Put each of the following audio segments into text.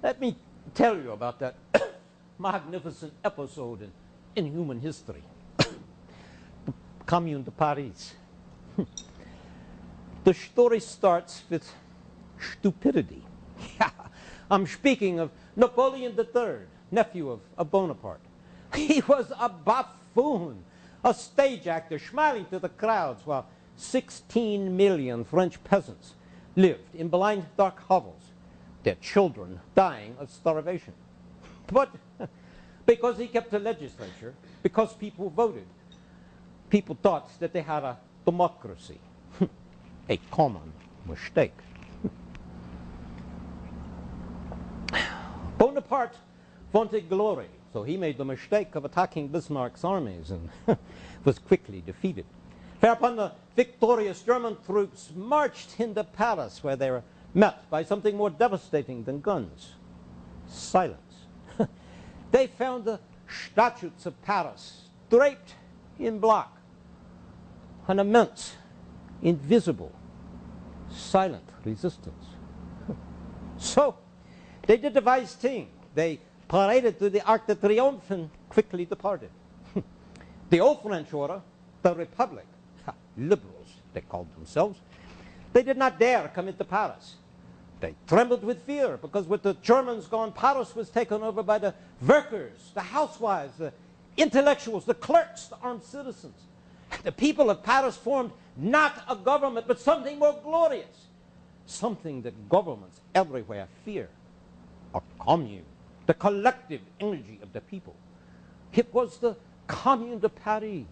Let me tell you about that magnificent episode in human history. Commune de Paris. The story starts with stupidity. I'm speaking of Napoleon III, nephew of Bonaparte. He was a buffoon, a stage actor, smiling to the crowds while 16 million French peasants lived in blind, dark hovels, their children dying of starvation. But because he kept a legislature, because people voted, people thought that they had a democracy. A common mistake. Bonaparte wanted glory, so he made the mistake of attacking Bismarck's armies and was quickly defeated. Whereupon the victorious German troops marched into Paris, where they were met by something more devastating than guns: silence. They found the statutes of Paris draped in black, an immense, invisible, silent resistance. So they did the wise thing. They paraded to the Arc de Triomphe and quickly departed. The old French order, the Republic, liberals they called themselves, they did not dare come into Paris. They trembled with fear, because with the Germans gone, Paris was taken over by the workers, the housewives, the intellectuals, the clerks, the armed citizens. The people of Paris formed not a government, but something more glorious, something that governments everywhere fear: a commune, the collective energy of the people. It was the Commune de Paris.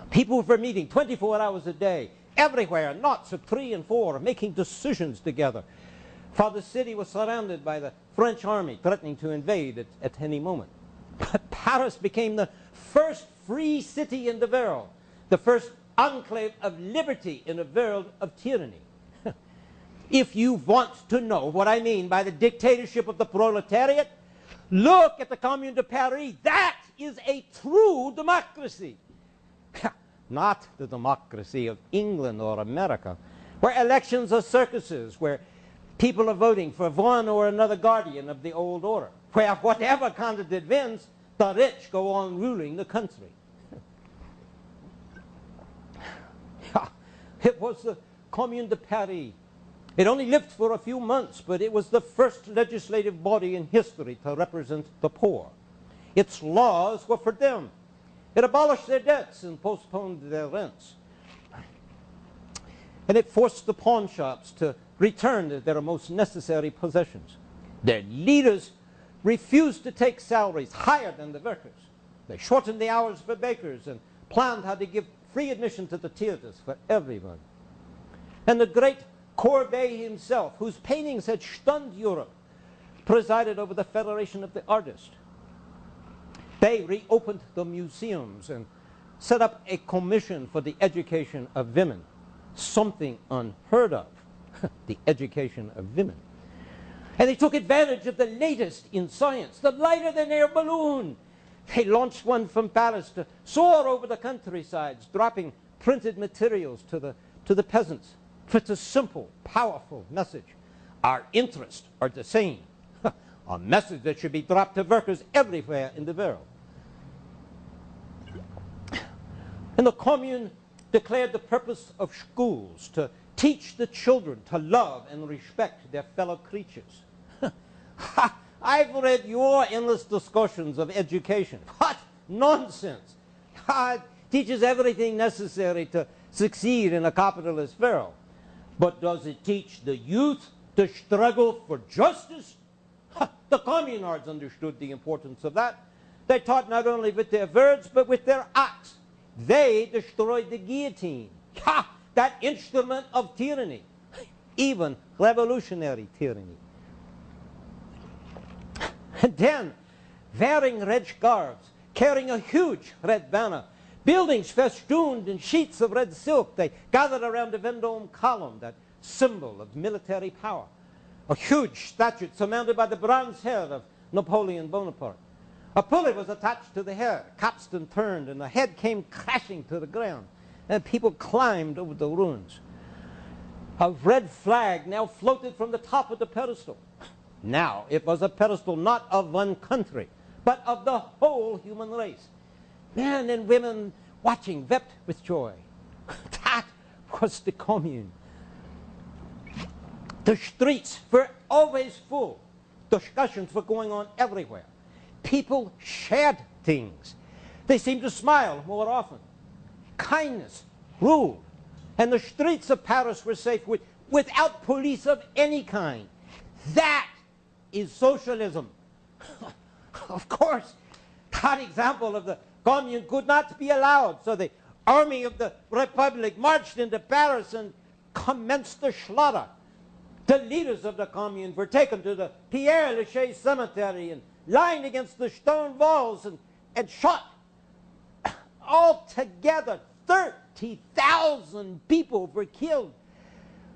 People were meeting 24 hours a day, everywhere, knots of 3 and 4, making decisions together. For the city was surrounded by the French army, threatening to invade at any moment. But Paris became the first free city in the world, the first enclave of liberty in a world of tyranny. If you want to know what I mean by the dictatorship of the proletariat, look at the Commune de Paris. That is a true democracy. Not the democracy of England or America, where elections are circuses, where people are voting for one or another guardian of the old order, where whatever candidate wins, the rich go on ruling the country. It was the Commune de Paris. It only lived for a few months, but it was the first legislative body in history to represent the poor. Its laws were for them. It abolished their debts and postponed their rents. And it forced the pawn shops to return their most necessary possessions. Their leaders refused to take salaries higher than the workers. They shortened the hours for bakers and planned how to give free admission to the theaters for everyone. And the great Courbet himself, whose paintings had stunned Europe, presided over the Federation of the Artists. They reopened the museums and set up a commission for the education of women, something unheard of, the education of women. And they took advantage of the latest in science, the lighter-than-air balloon. They launched one from Paris to soar over the countrysides, dropping printed materials to the peasants. It's a simple, powerful message. Our interests are the same. A message that should be dropped to workers everywhere in the world. And the Commune declared the purpose of schools to teach the children to love and respect their fellow creatures. I've read your endless discussions of education. What nonsense! It teaches everything necessary to succeed in a capitalist world. But does it teach the youth to struggle for justice? The communards understood the importance of that. They taught not only with their words, but with their acts. They destroyed the guillotine, that instrument of tyranny, even revolutionary tyranny. And then, wearing red scarves, carrying a huge red banner, buildings festooned in sheets of red silk, they gathered around the Vendôme column, that symbol of military power. A huge statue surmounted by the bronze head of Napoleon Bonaparte. A pulley was attached to the head, capstan turned, and the head came crashing to the ground. And people climbed over the ruins. A red flag now floated from the top of the pedestal. Now it was a pedestal not of one country, but of the whole human race. Men and women watching wept with joy. That was the Commune. The streets were always full. Discussions were going on everywhere. People shared things. They seemed to smile more often. Kindness ruled. And the streets of Paris were safe without police of any kind. That is socialism. Of course, that example of the Commune could not be allowed. So the army of the Republic marched into Paris and commenced the slaughter. The leaders of the Commune were taken to the Père Lachaise cemetery and lying against the stone walls and shot. Altogether, 30,000 people were killed.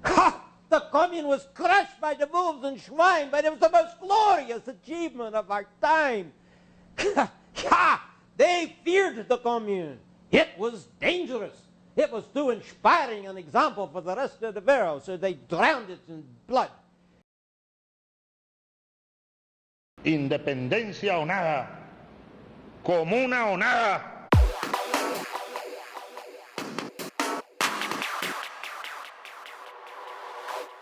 Ha! The Commune was crushed by the wolves and swine, but it was the most glorious achievement of our time. They feared the Commune. It was dangerous. It was too inspiring an example for the rest of the world, so they drowned it in blood. Independencia o nada, comuna o nada.